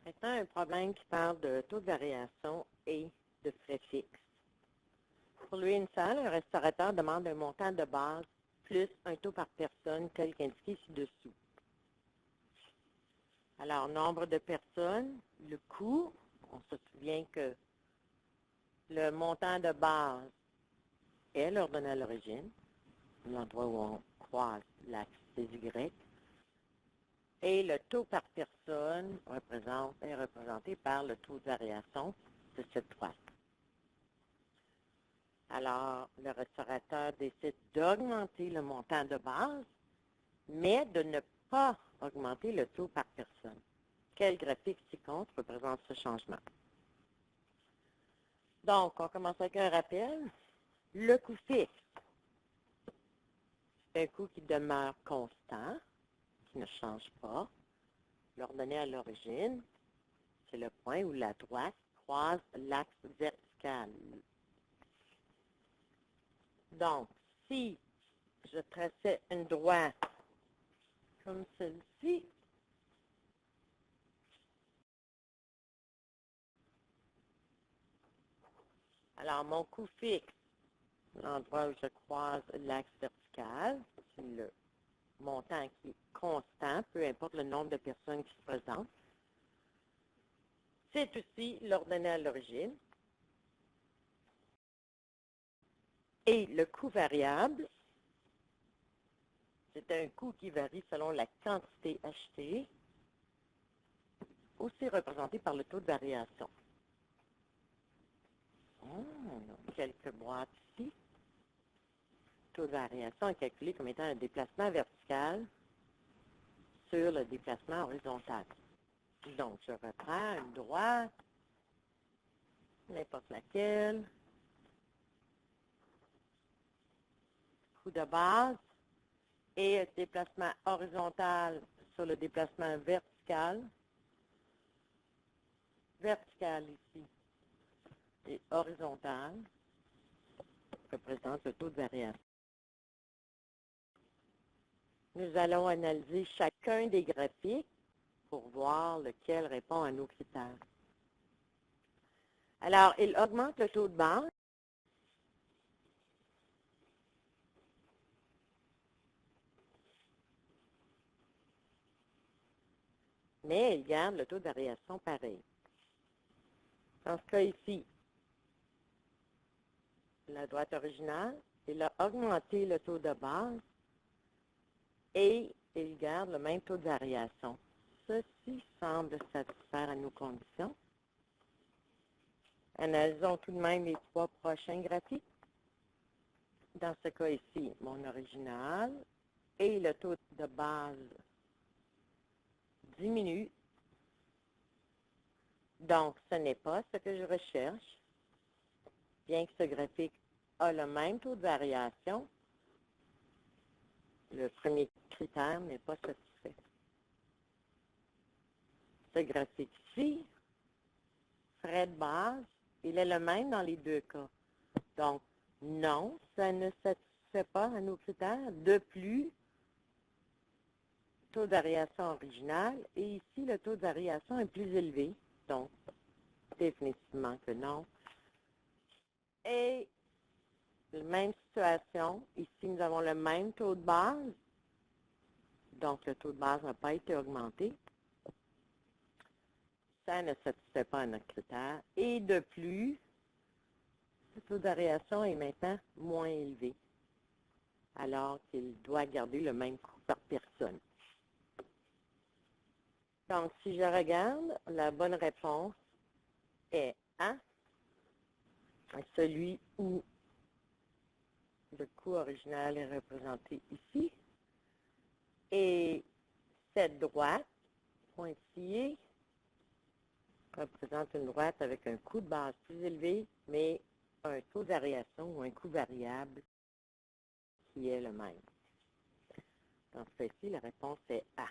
Maintenant, un problème qui parle de taux de variation et de frais fixes. Pour lui, une salle, un restaurateur demande un montant de base plus un taux par personne tel qu'indiqué ci-dessous. Alors, nombre de personnes, le coût, on se souvient que le montant de base est l'ordonnée à l'origine, l'endroit où on croise l'axe des Y, et le taux par personne est représenté par le taux de variation de cette droite. Alors, le restaurateur décide d'augmenter le montant de base, mais de ne pas augmenter le taux par personne. Quel graphique ci-contre représente ce changement? Donc, on commence avec un rappel. Le coût fixe, c'est un coût qui demeure constant, qui ne change pas. L'ordonnée à l'origine, c'est le point où la droite croise l'axe vertical. Donc, si je traçais une droite comme celle-ci, alors mon coût fixe, l'endroit où je croise l'axe vertical, c'est le montant qui est constant, peu importe le nombre de personnes qui se présentent. C'est aussi l'ordonnée à l'origine. Et le coût variable, c'est un coût qui varie selon la quantité achetée, aussi représenté par le taux de variation. Quelques boîtes ici. Le taux de variation est calculé comme étant un déplacement vertical sur le déplacement horizontal. Donc, je reprends une droite, n'importe laquelle, coût de base, et déplacement horizontal sur le déplacement vertical. Vertical ici et horizontal représente le taux de variation. Nous allons analyser chacun des graphiques pour voir lequel répond à nos critères. Alors, il augmente le taux de base. Mais il garde le taux de variation pareil. Dans ce cas ici, la droite originale, il a augmenté le taux de base et il garde le même taux de variation. Ceci semble satisfaire à nos conditions. Analysons tout de même les trois prochains graphiques. Dans ce cas ici, mon original et le taux de base diminue. Donc, ce n'est pas ce que je recherche. Bien que ce graphique a le même taux de variation, le premier critère n'est pas satisfait. Ce graphique-ci, frais de base, il est le même dans les deux cas. Donc, non, ça ne satisfait pas à nos critères. De plus, taux de variation original, et ici, le taux de variation est plus élevé. Donc, définitivement que non. Et, même situation, ici, nous avons le même taux de base. Donc, le taux de base n'a pas été augmenté. Ça ne satisfait pas à notre critère. Et de plus, le taux de variation est maintenant moins élevé, alors qu'il doit garder le même coût par personne. Donc, si je regarde, la bonne réponse est A, celui où le coût original est représenté ici. Et cette droite pointillée représente une droite avec un coût de base plus élevé, mais un taux de variation ou un coût variable qui est le même. Dans ce cas-ci, la réponse est A.